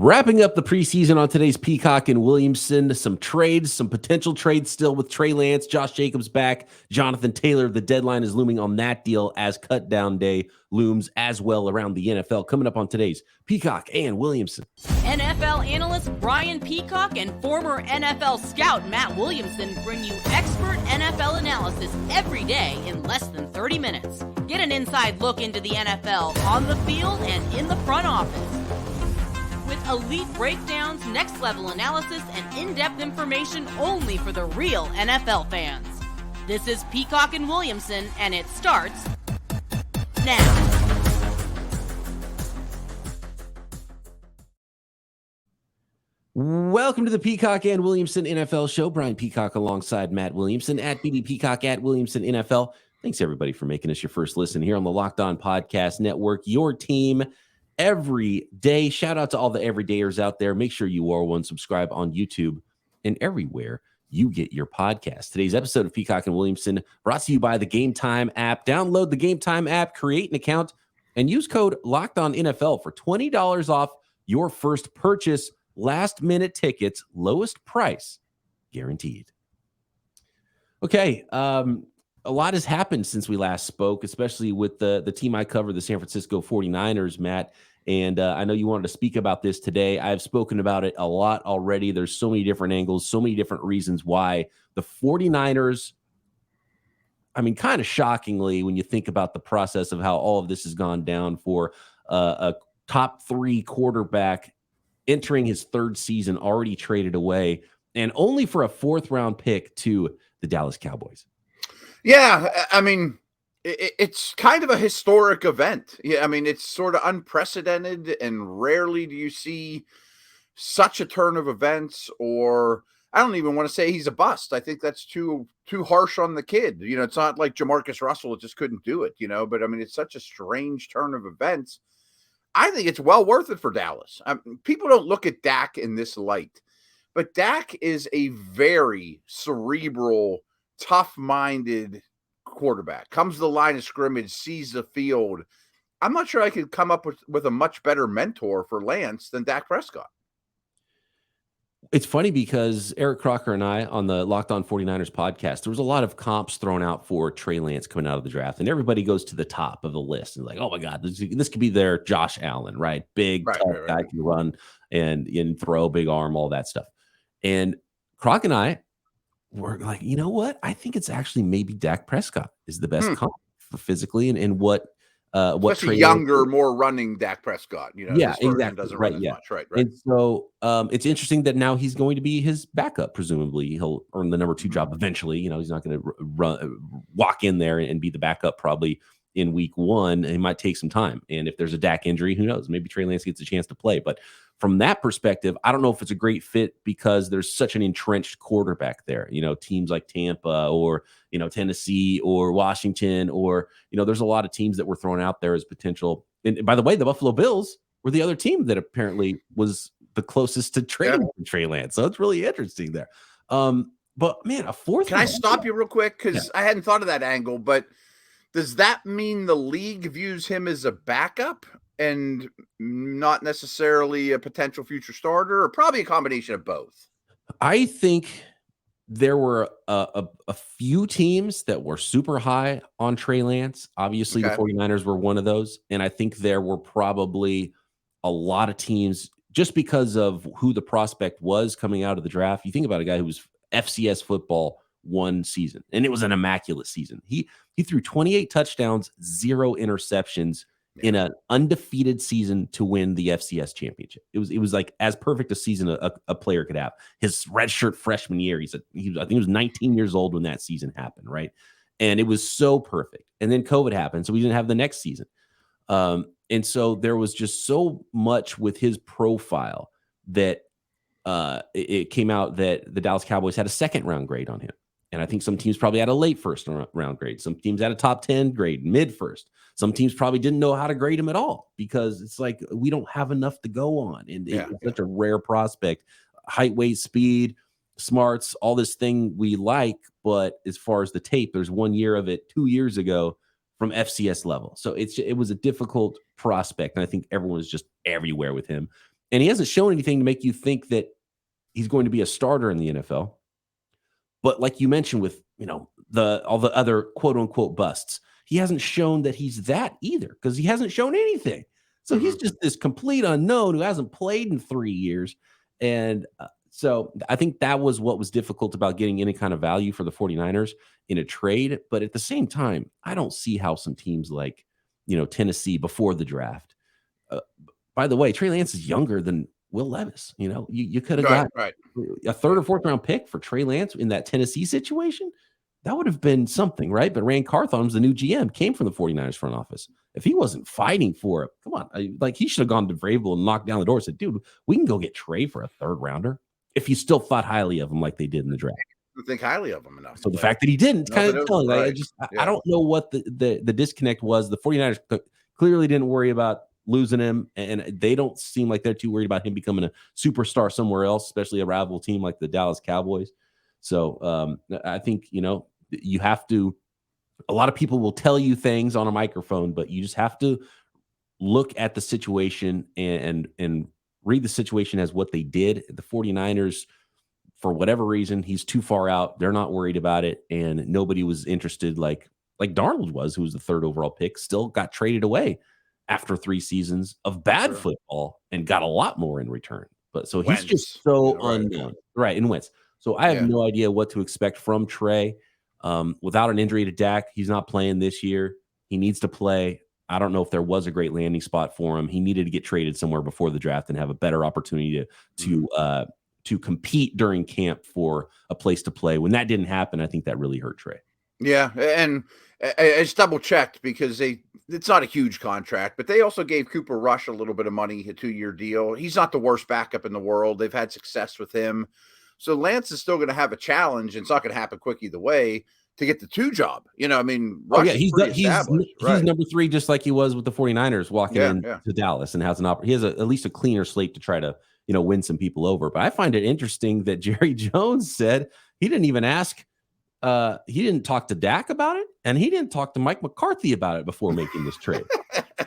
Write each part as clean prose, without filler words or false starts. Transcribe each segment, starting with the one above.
Wrapping up the preseason on today's Peacock and Williamson, some trades, some potential trades still with Trey Lance, Josh Jacobs back, Jonathan Taylor. The deadline is looming on that deal as cut down day looms as well around the NFL. Coming up on today's Peacock and Williamson. NFL analyst Brian Peacock and former NFL scout Matt Williamson bring you expert NFL analysis every day in less than 30 minutes. Get an inside look into the NFL on the field and in the front office. With elite breakdowns, next-level analysis, and in-depth information only for the real NFL fans. This is Peacock and Williamson, and it starts now. Welcome to the Peacock and Williamson NFL Show. Brian Peacock alongside Matt Williamson at BD Peacock at Williamson NFL. Thanks, everybody, for making us your first listen here on the Locked On Podcast Network, your team every day. Shout out to all the everydayers out there. Make sure you are one, subscribe on YouTube and everywhere you get your podcast. Today's episode of Peacock and Williamson brought to you by the Game Time app. Download the Game Time app, create an account, and use code LOCKEDONNFL for $20 off your first purchase. Last minute tickets, lowest price guaranteed. Okay, a lot has happened since we last spoke, especially with the team I cover, the San Francisco 49ers, Matt. And I know you wanted to speak about this today. I've spoken about it a lot already. There's so many different angles, so many different reasons why the 49ers, I mean, kind of shockingly, when you think about the process of how all of this has gone down for a top three quarterback entering his third season, already traded away, and only for a fourth-round pick to the Dallas Cowboys. Yeah, I mean, it's kind of a historic event. Yeah, I mean, it's sort of unprecedented, and rarely do you see such a turn of events. Or I don't even want to say he's a bust. I think that's too harsh on the kid. You know, it's not like Jamarcus Russell just couldn't do it. You know, but I mean, it's such a strange turn of events. I think it's well worth it for Dallas. People don't look at Dak in this light, but Dak is a very cerebral, tough-minded quarterback. Comes to the line of scrimmage, sees the field. I'm not sure I could come up with a much better mentor for Lance than Dak Prescott. It's funny because Eric Crocker and I on the Locked On 49ers podcast, there was a lot of comps thrown out for Trey Lance coming out of the draft, and everybody goes to the top of the list and like, oh my God, this could be their Josh Allen, right? Big, tough guy, can run and throw, big arm, all that stuff. And Croc and I were like, you know what? I think it's actually maybe Dak Prescott is the best comp for physically and what Trey younger, Lance, more running Dak Prescott, you know, yeah, exactly. Doesn't run as much, right. And so it's interesting that now he's going to be his backup. Presumably, he'll earn the number 2 job eventually. You know, he's not going to walk in there and be the backup probably in week 1. It might take some time. And if there's a Dak injury, who knows? Maybe Trey Lance gets a chance to play. But from that perspective, I don't know if it's a great fit because there's such an entrenched quarterback there. You know, teams like Tampa or, you know, Tennessee or Washington or, you know, there's a lot of teams that were thrown out there as potential. And by the way, the Buffalo Bills were the other team that apparently was the closest to trading Trey Lance. So it's really interesting there. But man, a fourth. Can I stop you real quick? Because I hadn't thought of that angle, but does that mean the league views him as a backup and not necessarily a potential future starter, or probably a combination of both? I think there were a few teams that were super high on Trey Lance. Obviously, the 49ers were one of those. And I think there were probably a lot of teams just because of who the prospect was coming out of the draft. You think about a guy who was FCS football one season, and it was an immaculate season. He threw 28 touchdowns, 0 interceptions in an undefeated season to win the FCS championship. It was like as perfect a season a player could have. His redshirt freshman year, I think he was 19 years old when that season happened, right? And it was so perfect. And then COVID happened, so we didn't have the next season. And so there was just so much with his profile that it came out that the Dallas Cowboys had a 2nd round grade on him. And I think some teams probably had a late 1st round grade. Some teams had a top 10 grade, mid 1st. Some teams probably didn't know how to grade him at all because it's like we don't have enough to go on. And it's such a rare prospect. Height, weight, speed, smarts, all this thing we like. But as far as the tape, there's 1 year of it 2 years ago from FCS level. So it was a difficult prospect. And I think everyone was just everywhere with him. And he hasn't shown anything to make you think that he's going to be a starter in the NFL. But like you mentioned with, all the other quote unquote busts, he hasn't shown that he's that either because he hasn't shown anything. So he's just this complete unknown who hasn't played in 3 years. And so I think that was what was difficult about getting any kind of value for the 49ers in a trade. But at the same time, I don't see how some teams like, Tennessee before the draft. By the way, Trey Lance is younger than Will Levis. You could have got a third or fourth round pick for Trey Lance in that Tennessee situation. That would have been something, right? But Rand Carthon's the new GM, came from the 49ers front office. If he wasn't fighting for it, come on. He should have gone to Vrabel and knocked down the door and said, dude, we can go get Trey for a third rounder. If you still thought highly of him like they did in the draft. I think highly of him enough. So the fact that he didn't kind of telling. I don't know what the disconnect was. The 49ers clearly didn't worry about losing him, and they don't seem like they're too worried about him becoming a superstar somewhere else, especially a rival team like the Dallas Cowboys. So I think, you have to, a lot of people will tell you things on a microphone, but you just have to look at the situation and read the situation as what they did. The 49ers, for whatever reason, he's too far out. They're not worried about it. And nobody was interested like Darnold was, who was the third overall pick, still got traded away after 3 seasons of bad football and got a lot more in return. But so he's just so unknown. Right. And Wentz. So I have no idea what to expect from Trey. Without an injury to Dak, he's not playing this year. He needs to play. I don't know if there was a great landing spot for him. He needed to get traded somewhere before the draft and have a better opportunity to compete during camp for a place to play. When that didn't happen, I think that really hurt Trey. Yeah, and I just double checked because it's not a huge contract, but they also gave Cooper Rush a little bit of money, a 2-year deal. He's not the worst backup in the world. They've had success with him. So Lance is still going to have a challenge, and it's not going to happen quick either way to get the 2 job. Rush he's number 3, just like he was with the 49ers walking into Dallas, and has he has at least a cleaner slate to try to, win some people over. But I find it interesting that Jerry Jones said he didn't even ask. He didn't talk to Dak about it, and he didn't talk to Mike McCarthy about it before making this trade.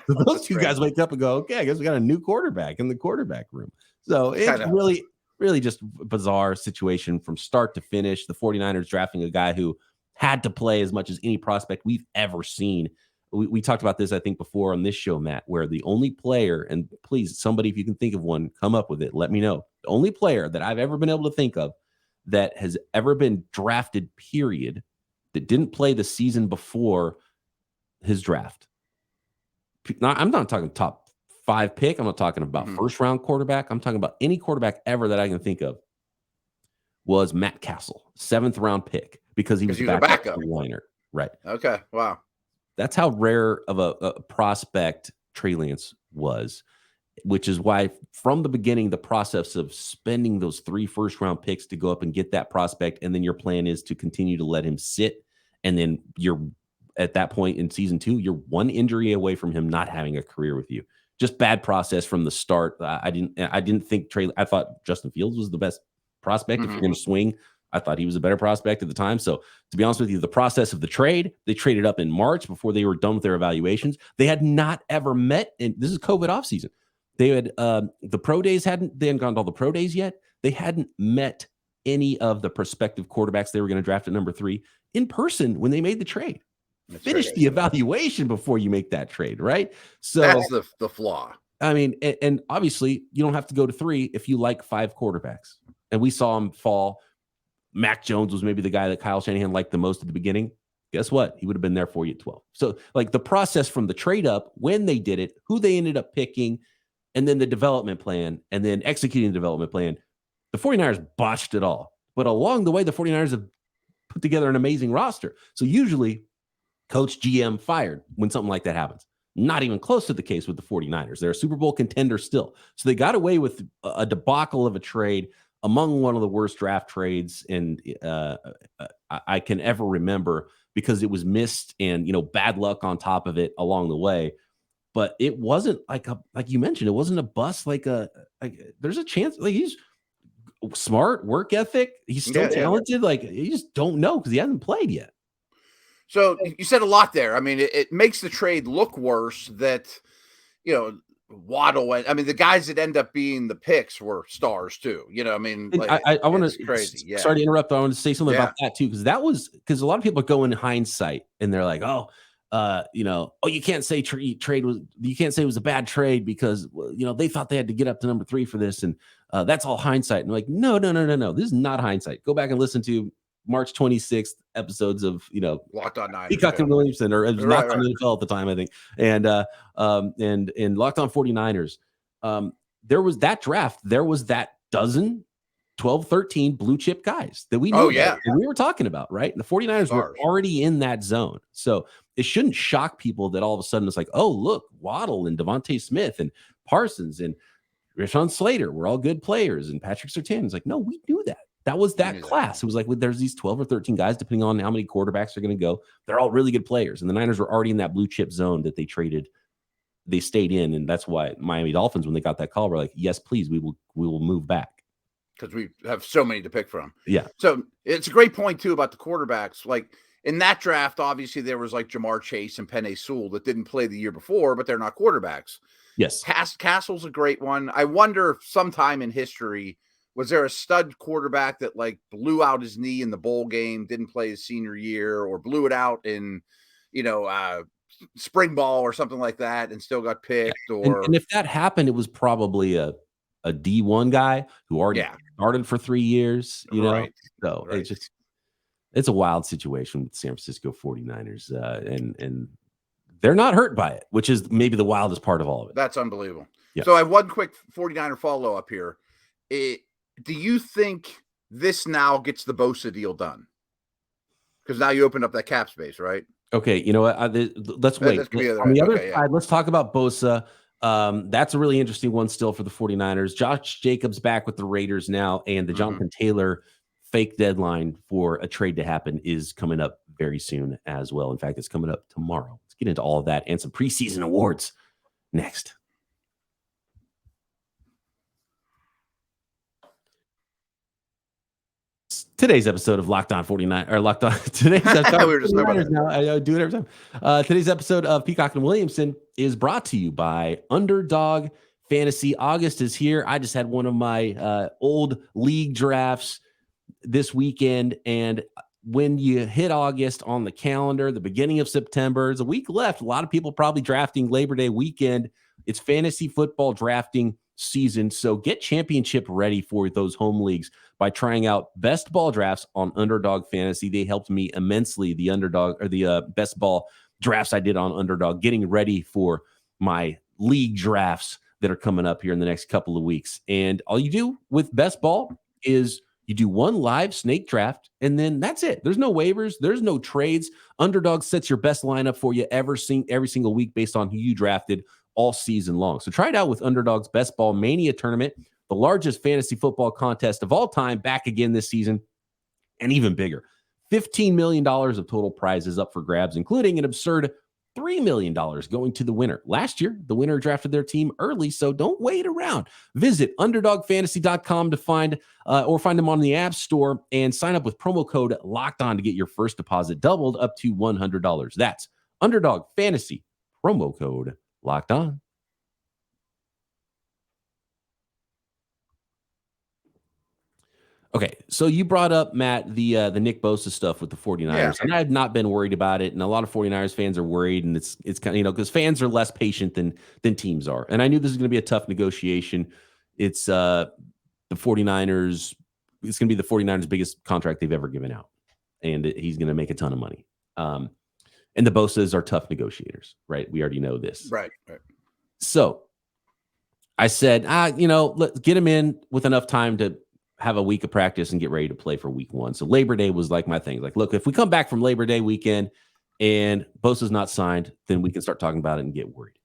So those two guys wake up and go, okay, I guess we got a new quarterback in the quarterback room. So it's really just a bizarre situation from start to finish. The 49ers drafting a guy who had to play as much as any prospect we've ever seen. We talked about this, I think, before on this show, Matt, where the only player, and please, somebody, if you can think of one, come up with it, let me know. The only player that I've ever been able to think of that has ever been drafted, period, that didn't play the season before his draft. I'm not talking top 5 pick. I'm not talking about first round quarterback. I'm talking about any quarterback ever that I can think of was Matt Castle, 7th round pick, because he was a backup liner. Right. Okay. Wow. That's how rare of a prospect Trey Lance was, which is why from the beginning, the process of spending those 3 first-round picks to go up and get that prospect, and then your plan is to continue to let him sit, and then you're at that point in season 2, you're 1 injury away from him not having a career with you. Just bad process from the start. I didn't think I thought Justin Fields was the best prospect. If you're going to swing, I thought he was a better prospect at the time. So to be honest with you, the process of the trade, they traded up in March before they were done with their evaluations. They had not ever met, and this is COVID offseason. They had the pro days they hadn't gone to all the pro days yet. They hadn't met any of the prospective quarterbacks they were going to draft at number 3 in person when they made the trade. Finish the evaluation before you make that trade, right? So that's the flaw. I mean, and obviously you don't have to go to 3 if you like 5 quarterbacks. And we saw him fall. Mac Jones was maybe the guy that Kyle Shanahan liked the most at the beginning. Guess what? He would have been there for you at 12. So like the process from the trade up, when they did it, who they ended up picking, and then the development plan, and then executing the development plan, the 49ers botched it all. But along the way, the 49ers have put together an amazing roster. So usually coach, GM fired when something like that happens. Not even close to the case with the 49ers. They're a Super Bowl contender still. So they got away with a debacle of a trade among one of the worst draft trades I can ever remember, because it was missed and, bad luck on top of it along the way. But it wasn't like you mentioned, it wasn't a bust. There's a chance, he's smart, work ethic. He's still talented. You just don't know because he hasn't played yet. So you said a lot there. I mean, it makes the trade look worse that, Waddle. I mean, the guys that end up being the picks were stars too. I mean, like, I want to crazy. Yeah. Sorry to interrupt, but I want to say something about that too, because a lot of people go in hindsight and they're like, oh, you can't say you can't say it was a bad trade because they thought they had to get up to number 3 for this, and that's all hindsight. And like, no, this is not hindsight. Go back and listen to March 26th episodes of Locked On Niners, Peacock and Williamson, or it was Locked On NFL at the time, I think, and Locked On 49ers. There was that draft. There was that 12, 13 blue chip guys that we knew and we were talking about, right? And the 49ers were already in that zone. So it shouldn't shock people that all of a sudden it's like, oh, look, Waddle and Devontae Smith and Parsons and Rashawn Slater were all good players, and Patrick Surtain. It's like, no, we knew that. That was that class. It was like, there's these 12 or 13 guys, depending on how many quarterbacks are going to go. They're all really good players. And the Niners were already in that blue chip zone that they stayed in. And that's why Miami Dolphins, when they got that call, were like, yes, please, we will move back. Because we have so many to pick from. Yeah. So it's a great point too about the quarterbacks. Like in that draft, obviously there was like Jamar Chase and Penei Sewell that didn't play the year before, but they're not quarterbacks. Yes. Castle's a great one. I wonder if sometime in history, was there a stud quarterback that like blew out his knee in the bowl game, didn't play his senior year, or blew it out in, spring ball or something like that and still got picked? And if that happened, it was probably a D1 guy who already started for 3 years, Right. So it's a wild situation with San Francisco 49ers, and they're not hurt by it, which is maybe the wildest part of all of it. That's unbelievable. Yeah. So I have one quick 49er follow-up here. Do you think this now gets the Bosa deal done? Because now you open up that cap space, right? Okay, you know what? Let's wait. On the other side, let's talk about Bosa. That's a really interesting one still for the 49ers. Josh Jacobs back with the Raiders now, and the Jonathan Taylor fake deadline for a trade to happen is coming up very soon as well. In fact, it's coming up tomorrow. Let's get into all of that and some preseason awards next. Today's episode of Locked On 49 or Locked On today's episode. We were just about now. I do it every time. Today's episode of Peacock and Williamson is brought to you by Underdog Fantasy. August is here. I just had one of my old league drafts this weekend, and when you hit August on the calendar, the beginning of September, there's a week left. A lot of people probably drafting Labor Day weekend. It's fantasy football drafting season, so get championship ready for those home leagues by trying out best ball drafts on Underdog Fantasy. They helped me immensely. The Underdog or the best ball drafts I did on Underdog, getting ready for my league drafts that are coming up here in the next couple of weeks. And all you do with best ball is you do one live snake draft, and then that's it. There's no waivers. There's no trades. Underdog sets your best lineup for you every single week based on who you drafted all season long. So try it out with Underdog's Best Ball Mania Tournament, the largest fantasy football contest of all time, back again this season, and even bigger. $15 million of total prizes up for grabs, including an absurd $3 million going to the winner. Last year, the winner drafted their team early, so don't wait around. Visit UnderdogFantasy.com to find them on the App Store and sign up with promo code LOCKEDON to get your first deposit doubled up to $100. That's Underdog Fantasy, promo code Locked On. Okay, so you brought up, Matt, the Nick Bosa stuff with the 49ers, and I've not been worried about it, and a lot of 49ers fans are worried, and it's kind of, because fans are less patient than teams are. And I knew this was going to be a tough negotiation. It's the 49ers, it's going to be the 49ers' biggest contract they've ever given out, and he's going to make a ton of money. And the Bosas are tough negotiators, right? We already know this. Right. So I said, let's get him in with enough time to have a week of practice and get ready to play for week 1. So Labor Day was like my thing. Like, look, if we come back from Labor Day weekend and Bosa's not signed, then we can start talking about it and get worried.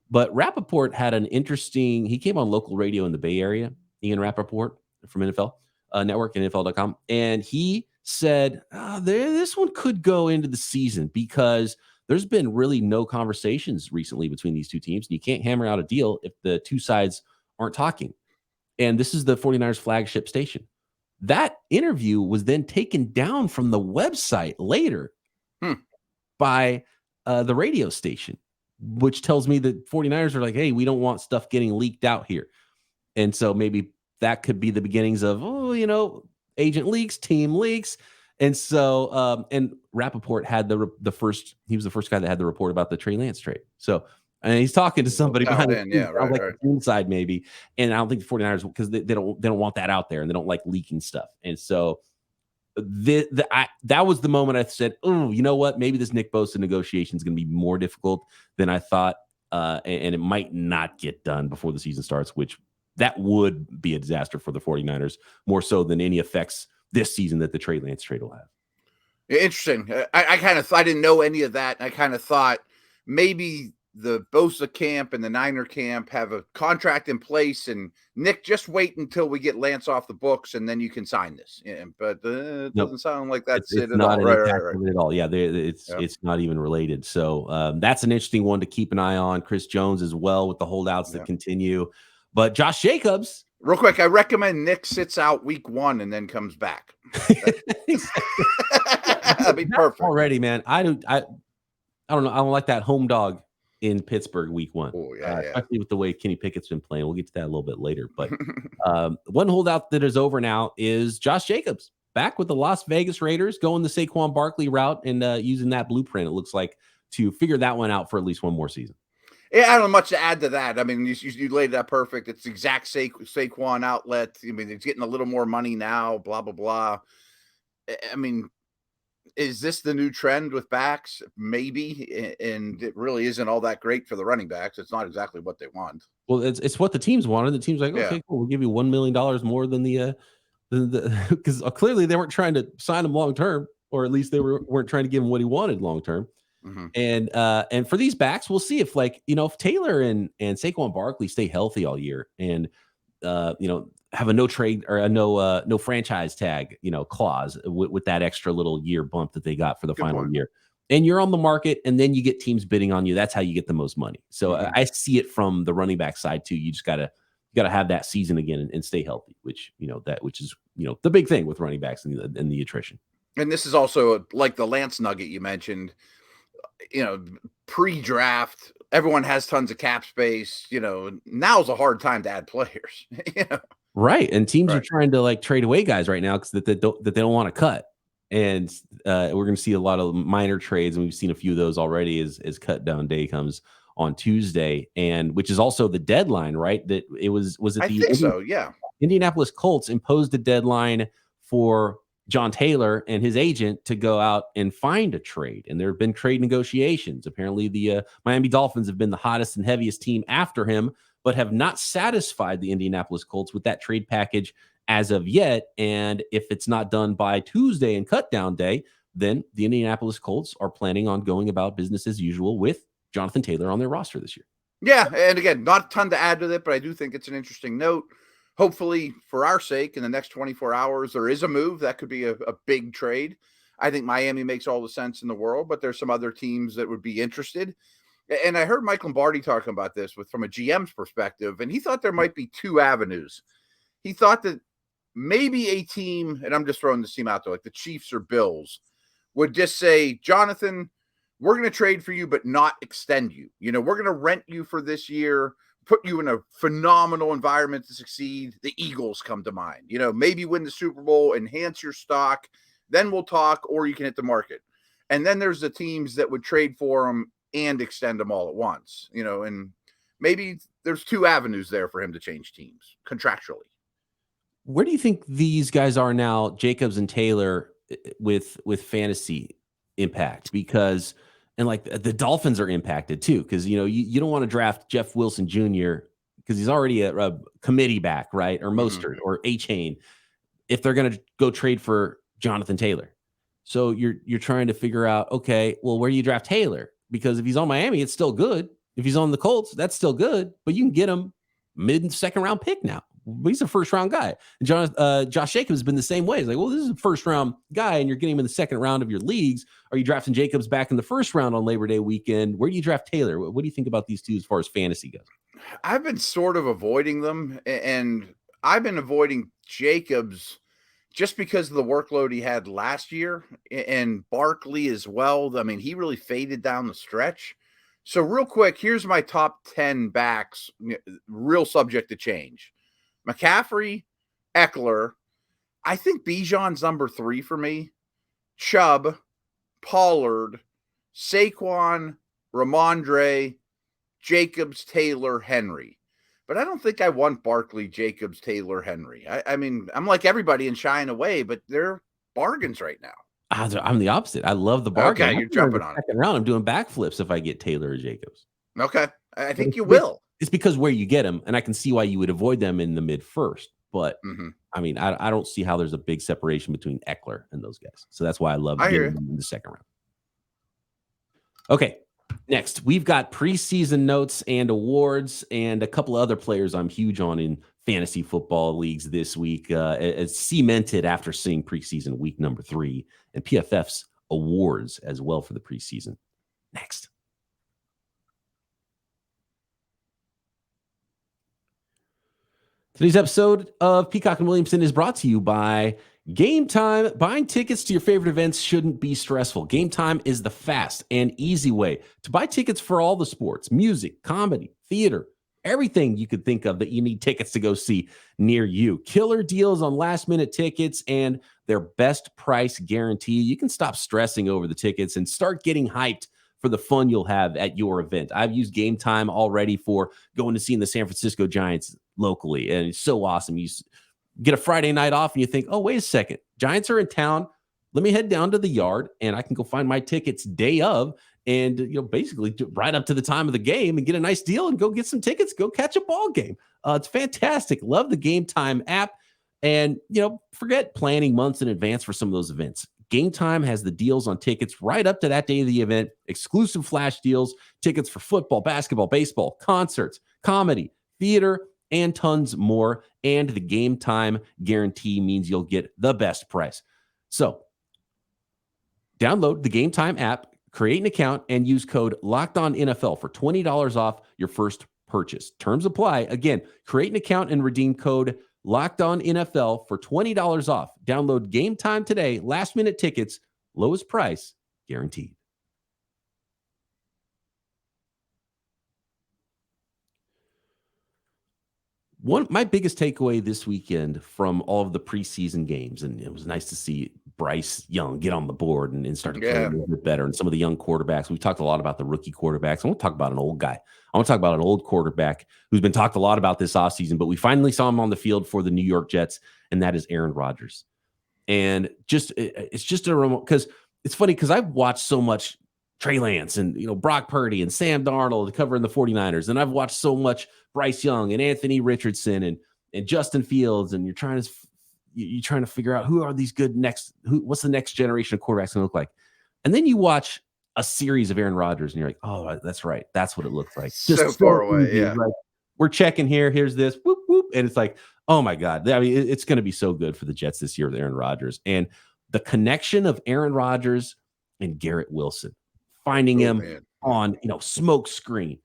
But Rappaport had he came on local radio in the Bay Area, Ian Rappaport from NFL Network, NFL.com. And he said, this one could go into the season because there's been really no conversations recently between these two teams. And you can't hammer out a deal if the two sides aren't talking. And this is the 49ers flagship station. That interview was then taken down from the website later by the radio station which tells me that 49ers are like, hey, we don't want stuff getting leaked out here. And so maybe that could be the beginnings of, agent leaks, team leaks. And so, and Rappaport had the first, he was the first guy that had the report about the Trey Lance trade. So, and he's talking to somebody behind the scenes, like the inside maybe. And I don't think the 49ers, because they don't want that out there, and they don't like leaking stuff. And so that was the moment I said, oh, you know what? Maybe this Nick Bosa negotiation is going to be more difficult than I thought. And it might not get done before the season starts, which that would be a disaster for the 49ers, more so than any effects this season that the Trey Lance trade will have. Interesting. I didn't know any of that. I kind of thought maybe the Bosa camp and the Niner camp have a contract in place, and Nick, just wait until we get Lance off the books, and then you can sign this. Yeah, but it doesn't sound like that's it at all. Right. At all. Yeah, it's not even related. So that's an interesting one to keep an eye on. Chris Jones as well, with the holdouts that continue. But Josh Jacobs. Real quick, I recommend Nick sits out week 1 and then comes back. That'd be perfect. Already, man. I don't know. I don't like that home dog in Pittsburgh week 1. Oh, yeah. Especially with the way Kenny Pickett's been playing. We'll get to that a little bit later. But one holdout that is over now is Josh Jacobs, back with the Las Vegas Raiders, going the Saquon Barkley route and using that blueprint, it looks like, to figure that one out for at least one more season. Yeah, I don't know much to add to that. I mean, you laid it out perfect. It's the exact Saquon outlet. I mean, it's getting a little more money now, blah, blah, blah. I mean, is this the new trend with backs? Maybe. And it really isn't all that great for the running backs. It's not exactly what they want. Well, it's what the teams wanted. The team's like, okay, cool. We'll give you $1 million more than because clearly they weren't trying to sign him long term, or at least they weren't trying to give him what he wanted long term. Mm-hmm. And for these backs, we'll see if if Taylor and Saquon Barkley stay healthy all year and have a no trade or a no franchise tag clause with that extra little year bump that they got for the final year, and you're on the market, and then you get teams bidding on you. That's how you get the most money. So I see it from the running back side too. You just gotta have that season again and stay healthy, which is the big thing with running backs and the attrition. And this is also like the Lance nugget you mentioned. Pre-draft, everyone has tons of cap space. Now's a hard time to add players. Right, and teams are trying to trade away guys right now because that they don't want to cut, and we're going to see a lot of minor trades, and we've seen a few of those already as cut down day comes on Tuesday, and which is also the deadline, right? That it was it I think so, yeah. Indianapolis Colts imposed a deadline for John Taylor and his agent to go out and find a trade. And there have been trade negotiations. Apparently the Miami Dolphins have been the hottest and heaviest team after him, but have not satisfied the Indianapolis Colts with that trade package as of yet. And if it's not done by Tuesday and cut down day, then the Indianapolis Colts are planning on going about business as usual with Jonathan Taylor on their roster this year. Yeah. And again, not a ton to add to it, but I do think it's an interesting note. Hopefully, for our sake, in the next 24 hours, there is a move. That could be a big trade. I think Miami makes all the sense in the world, but there's some other teams that would be interested. And I heard Mike Lombardi talking about this from a GM's perspective, and he thought there might be 2 avenues. He thought that maybe a team, and I'm just throwing this team out there, like the Chiefs or Bills, would just say, Jonathan, we're going to trade for you, but not extend you. We're going to rent you for this year, put you in a phenomenal environment to succeed. The Eagles come to mind. Maybe win the Super Bowl, enhance your stock, then we'll talk, or you can hit the market. And then there's the teams that would trade for them and extend them all at once, and maybe there's 2 avenues there for him to change teams contractually. Where do you think these guys are now, Jacobs and Taylor, with fantasy impact? Because and the Dolphins are impacted too, because you don't want to draft Jeff Wilson Jr. because he's already a committee back, right? Or Mostert or A-Chain, if they're going to go trade for Jonathan Taylor. So you're trying to figure out, okay, well, where do you draft Taylor? Because if he's on Miami, it's still good. If he's on the Colts, that's still good. But you can get him mid-second round pick now. He's a first-round guy. And Josh Jacobs has been the same way. He's like, well, this is a first-round guy, and you're getting him in the second round of your leagues. Are you drafting Jacobs back in the first round on Labor Day weekend? Where do you draft Taylor? What do you think about these two as far as fantasy goes? I've been sort of avoiding them, and I've been avoiding Jacobs just because of the workload he had last year, and Barkley as well. I mean, he really faded down the stretch. So real quick, here's my top 10 backs, real subject to change. McCaffrey, Eckler. I think Bijan's number 3 for me. Chubb, Pollard, Saquon, Ramondre, Jacobs, Taylor, Henry. But I don't think I want Barkley, Jacobs, Taylor, Henry. I mean, I'm like everybody and shying away, but they're bargains right now. I'm the opposite. I love the bargain. Okay, you're jumping on it. Second round, I'm doing backflips if I get Taylor or Jacobs. Okay, I think you will. It's because where you get them, and I can see why you would avoid them in the mid first. But I mean, I don't see how there's a big separation between Eckler and those guys. So that's why I love getting them in the second round. Okay, next we've got preseason notes and awards, and a couple of other players I'm huge on in fantasy football leagues this week. It's cemented after seeing preseason week number 3 and PFF's awards as well for the preseason. Next. Today's episode of Peacock and Williamson is brought to you by Game Time. Buying tickets to your favorite events shouldn't be stressful. Game Time is the fast and easy way to buy tickets for all the sports, music, comedy, theater, everything you could think of that you need tickets to go see near you. Killer deals on last-minute tickets and their best price guarantee. You can stop stressing over the tickets and start getting hyped for the fun you'll have at your event. I've used Game Time already for going to see the San Francisco Giants locally, and it's so awesome. You get a Friday night off and you think, oh, wait a second, Giants are in town. Let me head down to the yard and I can go find my tickets day of, and basically right up to the time of the game and get a nice deal and go get some tickets, go catch a ball game. It's fantastic. Love the Game Time app, and forget planning months in advance for some of those events. Game Time has the deals on tickets right up to that day of the event, exclusive flash deals, tickets for football, basketball, baseball, concerts, comedy, theater, and tons more. And the Game Time guarantee means you'll get the best price. So download the Game Time app, create an account, and use code LOCKEDONNFL for $20 off your first purchase. Terms apply. Again, create an account and redeem code LOCKEDONNFL for $20 off. Download Game Time today. Last minute tickets, lowest price guaranteed. My biggest takeaway this weekend from all of the preseason games, and it was nice to see Bryce Young get on the board and start to play a little bit better, and some of the young quarterbacks. We've talked a lot about the rookie quarterbacks. I want to talk about an old guy. I want to talk about an old quarterback who's been talked a lot about this offseason, but we finally saw him on the field for the New York Jets, and that is Aaron Rodgers. And it's just a remote, because it's funny because I've watched so much Trey Lance and Brock Purdy and Sam Darnold covering the 49ers, and I've watched so much Bryce Young and Anthony Richardson and Justin Fields, and you're trying to figure out who are these good what's the next generation of quarterbacks going to look like. And then you watch a series of Aaron Rodgers and you're like, oh, that's right. That's what it looks like. Just so far away. Yeah. Like, we're checking here. Here's this whoop, whoop. And it's like, oh my God. I mean, it's going to be so good for the Jets this year with Aaron Rodgers, and the connection of Aaron Rodgers and Garrett Wilson, finding him on, smoke screen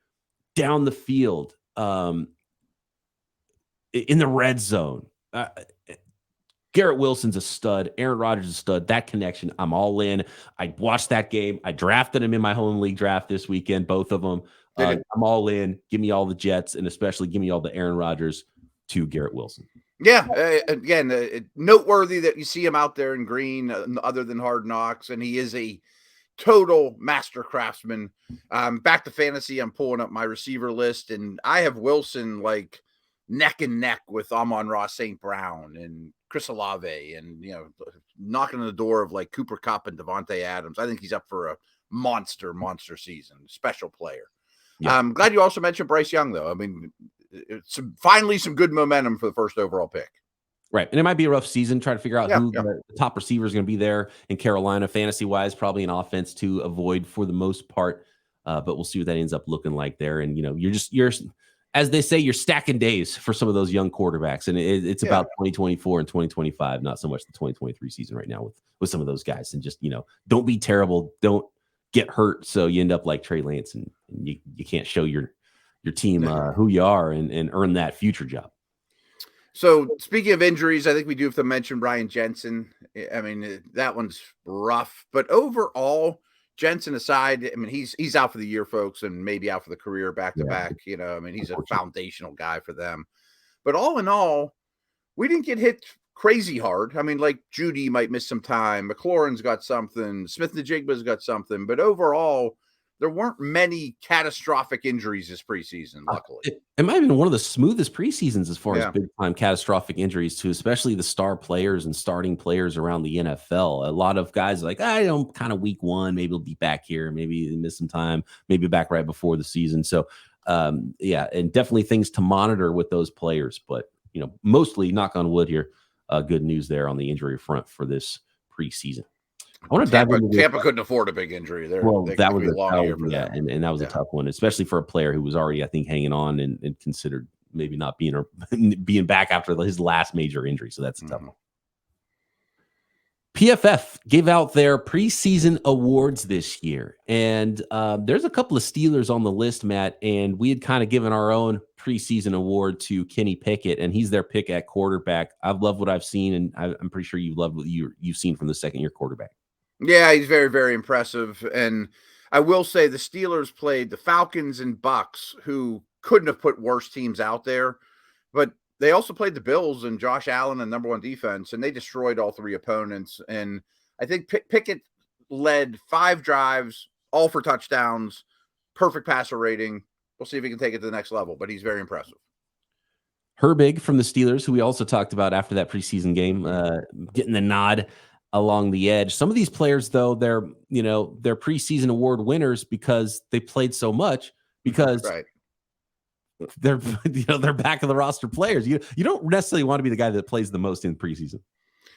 down the field, in the red zone. Garrett Wilson's a stud. Aaron Rodgers is a stud. That connection, I'm all in. I watched that game. I drafted him in my home league draft this weekend, both of them. I'm all in. Give me all the Jets, and especially give me all the Aaron Rodgers to Garrett Wilson. Yeah, again, noteworthy that you see him out there in green, other than Hard Knocks, and he is a total master craftsman. Back to fantasy, I'm pulling up my receiver list, and I have Wilson like neck and neck with Amon-Ra St. Brown and Chris Olave, and knocking on the door of like Cooper Kupp and Devontae Adams. I think he's up for a monster season. Special player. Yeah. I'm glad you also mentioned Bryce Young, though. I mean, it's finally some good momentum for the first overall pick. Right. And it might be a rough season trying to figure out who the top receiver is going to be there in Carolina. Fantasy-wise, probably an offense to avoid for the most part. But we'll see what that ends up looking like there. And, you're as they say, you're stacking days for some of those young quarterbacks. And it's about 2024 and 2025, not so much the 2023 season right now with some of those guys. And just, don't be terrible. Don't get hurt. So you end up like Trey Lance, and you can't show your team who you are and earn that future job. So speaking of injuries, I think we do have to mention Brian Jensen. I mean, that one's rough, but overall, Jensen aside, I mean, he's out for the year, folks, and maybe out for the career back to back. You know, I mean, he's a foundational guy for them. But all in all, we didn't get hit crazy hard. I mean, like Judy might miss some time. McLaurin's got something. Smith-Njigba's got something. But overall, there weren't many catastrophic injuries this preseason, luckily. It might have been one of the smoothest preseasons as far as big-time catastrophic injuries, too, especially the star players and starting players around the NFL. A lot of guys are like, kind of week one, maybe he'll be back here. Maybe he miss some time, maybe back right before the season. So, and definitely things to monitor with those players. But, mostly, knock on wood here, good news there on the injury front for this preseason. I want to dive into Tampa couldn't afford a big injury there. Well, that was a long year for them. And that was a tough one, especially for a player who was already, I think, hanging on and considered maybe not being back after his last major injury. So that's a tough one. PFF gave out their preseason awards this year, and there's a couple of Steelers on the list, Matt, and we had kind of given our own preseason award to Kenny Pickett, and he's their pick at quarterback. I've loved what I've seen, and I'm pretty sure you've loved what you've seen from the second-year quarterback. Yeah, he's very, very impressive. And I will say the Steelers played the Falcons and Bucks, who couldn't have put worse teams out there. But they also played the Bills and Josh Allen and number one defense, and they destroyed all three opponents. And I think Pickett led 5 drives, all for touchdowns, perfect passer rating. We'll see if he can take it to the next level, but he's very impressive. Herbig from the Steelers, who we also talked about after that preseason game, getting the nod along the edge. Some of these players, though, they're preseason award winners because they played so much, because they're back of the roster players. You don't necessarily want to be the guy that plays the most in preseason.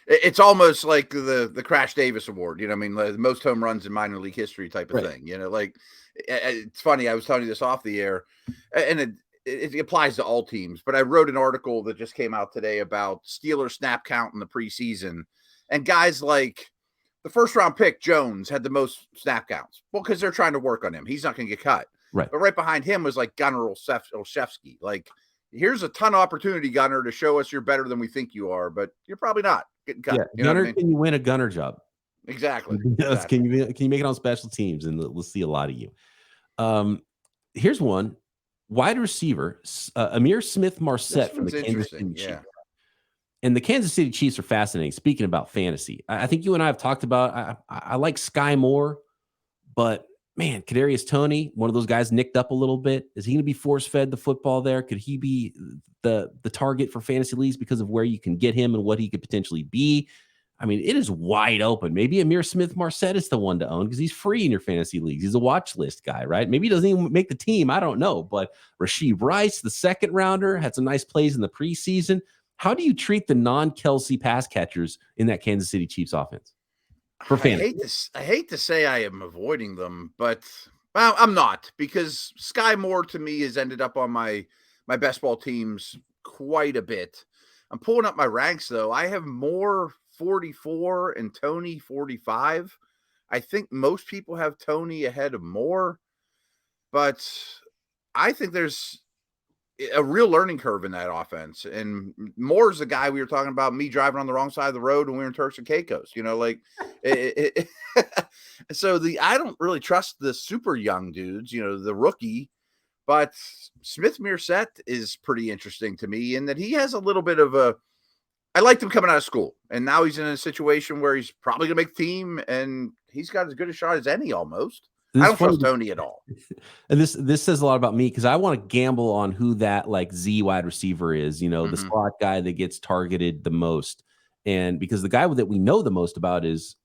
It's almost like the Crash Davis Award, I mean, the most home runs in minor league history type of thing. Like, it's funny. I was telling you this off the air, and it applies to all teams. But I wrote an article that just came out today about Steelers snap count in the preseason. And guys like the first-round pick, Jones, had the most snap counts. Well, because they're trying to work on him. He's not going to get cut. Right. But right behind him was like Gunnar Olszewski. Like, here's a ton of opportunity, Gunnar, to show us you're better than we think you are, but you're probably not getting cut. Yeah, Gunnar, can you win a Gunnar job? Exactly. Can you make it on special teams? And we'll see a lot of you. Here's one. Wide receiver, Amir Smith-Marset from the Kansas City Chiefs. And the Kansas City Chiefs are fascinating. Speaking about fantasy, I think you and I have talked about, I like Sky Moore, but man, Kadarius Toney, one of those guys nicked up a little bit. Is he going to be force-fed the football there? Could he be the target for fantasy leagues because of where you can get him and what he could potentially be? I mean, it is wide open. Maybe Amir Smith-Marset is the one to own because he's free in your fantasy leagues. He's a watch list guy, right? Maybe he doesn't even make the team. I don't know. But Rashee Rice, the second rounder, had some nice plays in the preseason. How do you treat the non-Kelsey pass catchers in that Kansas City Chiefs offense? For fantasy? I hate to say I am avoiding them, but I'm not, because Sky Moore to me has ended up on my best ball teams quite a bit. I'm pulling up my ranks though. I have Moore 44 and Toney 45. I think most people have Toney ahead of Moore, but I think there's a real learning curve in that offense. And Moore's the guy we were talking about, me driving on the wrong side of the road when we were in Turks and Caicos, so I don't really trust the super young dudes, the rookie, but Smith-Marset is pretty interesting to me in that he has a little bit of I liked him coming out of school, and now he's in a situation where he's probably going to make the team, and he's got as good a shot as any almost. I don't trust Toney at all. And this says a lot about me because I want to gamble on who that Z wide receiver is, the slot guy that gets targeted the most. And because the guy that we know the most about is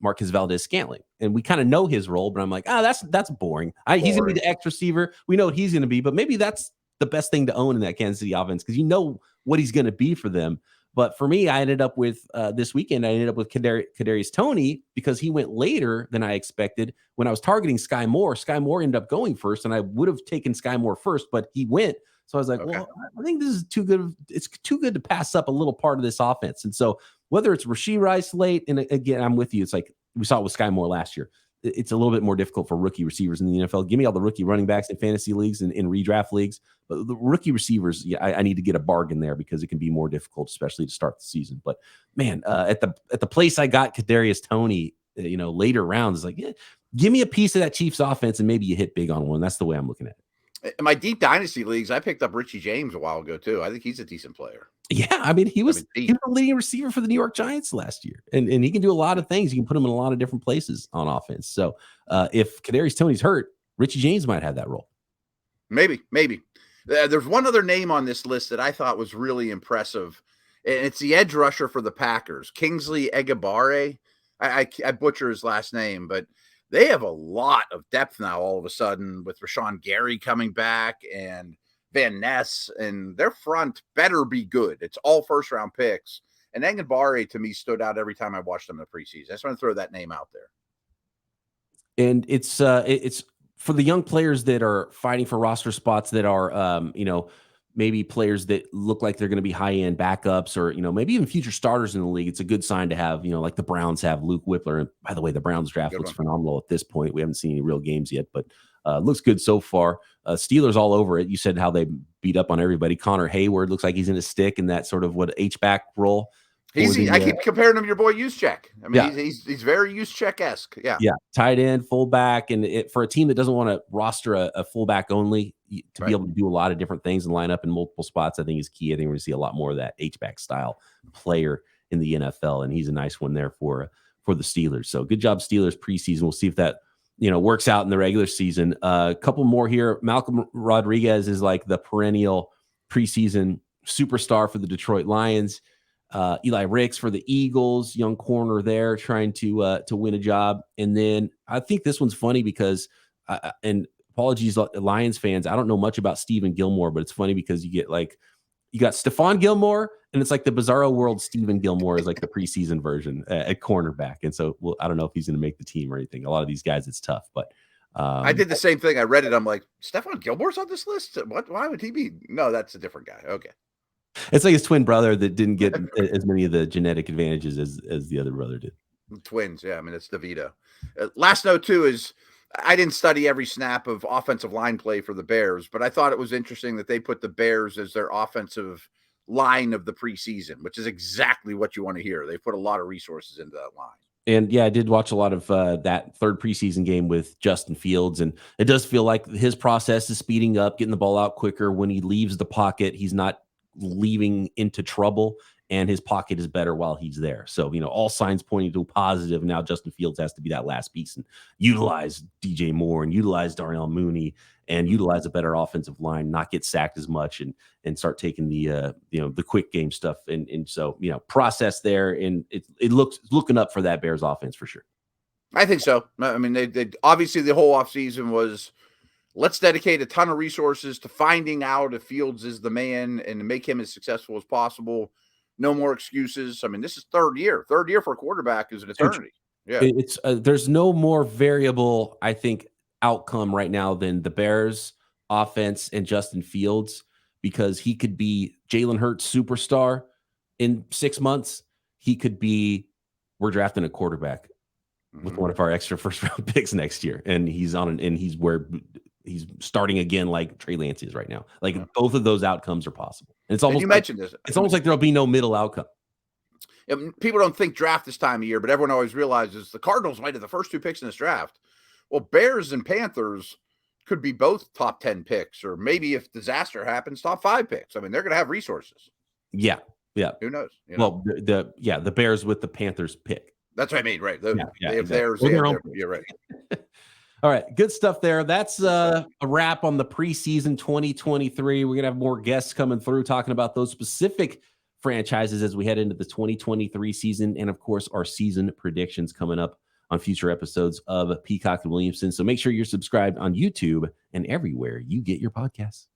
Marquez Valdez-Scantling. And we kind of know his role, but I'm like, that's boring. He's going to be the X receiver. We know what he's going to be, but maybe that's the best thing to own in that Kansas City offense because you know what he's going to be for them. But for me, I ended up with this weekend, I ended up with Kadarius Toney because he went later than I expected. When I was targeting Sky Moore ended up going first, and I would have taken Sky Moore first, but he went. So I was like, okay, well, I think this is too good. It's too good to pass up a little part of this offense. And so whether it's Rashee Rice late, and again, I'm with you. It's like we saw it with Sky Moore last year. It's a little bit more difficult for rookie receivers in the NFL. Give me all the rookie running backs in fantasy leagues and in redraft leagues. But the rookie receivers, I need to get a bargain there because it can be more difficult, especially to start the season. But man, at the place I got Kadarius Toney, later rounds. Like, yeah, give me a piece of that Chiefs offense and maybe you hit big on one. That's the way I'm looking at it. In my deep dynasty leagues, I picked up Richie James a while ago too. I think he's a decent player. Yeah, I mean, he was the leading receiver for the New York Giants last year, and he can do a lot of things. You can put him in a lot of different places on offense. So if Kadarius Toney's hurt, Richie James might have that role. Maybe. There's one other name on this list that I thought was really impressive, and it's the edge rusher for the Packers, Kingsley Egbare. I butcher his last name, but they have a lot of depth now all of a sudden with Rashawn Gary coming back and Van Ness, and their front better be good. It's all first-round picks. And Egbare, to me, stood out every time I watched them in the preseason. I just want to throw that name out there. And it's for the young players that are fighting for roster spots that are, maybe players that look like they're going to be high-end backups or, maybe even future starters in the league. It's a good sign to have, like the Browns have Luke Whippler. And by the way, the Browns draft looks phenomenal at this point. We haven't seen any real games yet, but looks good so far. Steelers all over it. You said how they beat up on everybody. Connor Hayward looks like he's in a stick in that sort of H-back role. I keep comparing him to your boy Juszczyk. I mean, he's very Juszczyk-esque. Yeah. Tight end, fullback, and for a team that doesn't want to roster a fullback only to be able to do a lot of different things and line up in multiple spots, I think is key. I think we're going to see a lot more of that H-back style player in the NFL, and he's a nice one there for the Steelers. So good job, Steelers preseason. We'll see if that works out in the regular season. A couple more here. Malcolm Rodriguez is like the perennial preseason superstar for the Detroit Lions. Eli Ricks for the Eagles, young corner there trying to win a job. And then I think this one's funny because, and apologies, Lions fans, I don't know much about Stephen Gilmore, but it's funny because you got Stephon Gilmore, and it's like the Bizarro World Stephen Gilmore is like the preseason version at cornerback. And so, I don't know if he's going to make the team or anything. A lot of these guys, it's tough, but I did the same thing. I read it. I'm like, Stephon Gilmore's on this list? What? Why would he be? No, that's a different guy. Okay. It's like his twin brother that didn't get as many of the genetic advantages as the other brother did. Twins, yeah. I mean, it's DeVito. Last note, too, is I didn't study every snap of offensive line play for the Bears, but I thought it was interesting that they put the Bears as their offensive line of the preseason, which is exactly what you want to hear. They put a lot of resources into that line. And yeah, I did watch a lot of that third preseason game with Justin Fields, and it does feel like his process is speeding up, getting the ball out quicker. When he leaves the pocket, he's not leaving into trouble, and his pocket is better while he's there. So, all signs pointing to a positive. Now Justin Fields has to be that last piece and utilize DJ Moore and utilize Darnell Mooney and utilize a better offensive line, not get sacked as much and start taking the quick game stuff. And so, process there. And it looks looking up for that Bears offense for sure. I think so. I mean, they obviously the whole offseason was, let's dedicate a ton of resources to finding out if Fields is the man and make him as successful as possible. No more excuses. I mean, this is third year. Third year for a quarterback is an eternity. Yeah, it's there's no more variable, I think, outcome right now than the Bears offense and Justin Fields, because he could be Jalen Hurts superstar in 6 months. He could be, we're drafting a quarterback with one of our extra first round picks next year, and he's he's starting again like Trey Lance is right now. Like both of those outcomes are possible. And it's almost you mentioned this. It's almost like there'll be no middle outcome. People don't think draft this time of year, but everyone always realizes the Cardinals might have the first two picks in this draft. Well, Bears and Panthers could be both top 10 picks, or maybe if disaster happens, top 5 picks. I mean, they're going to have resources. Yeah. Who knows? Well, the Bears with the Panthers pick. That's what I mean, right? Exactly. You're right. All right, good stuff there. That's a wrap on the preseason 2023. We're going to have more guests coming through talking about those specific franchises as we head into the 2023 season, and of course, our season predictions coming up on future episodes of Peacock and Williamson. So make sure you're subscribed on YouTube and everywhere you get your podcasts.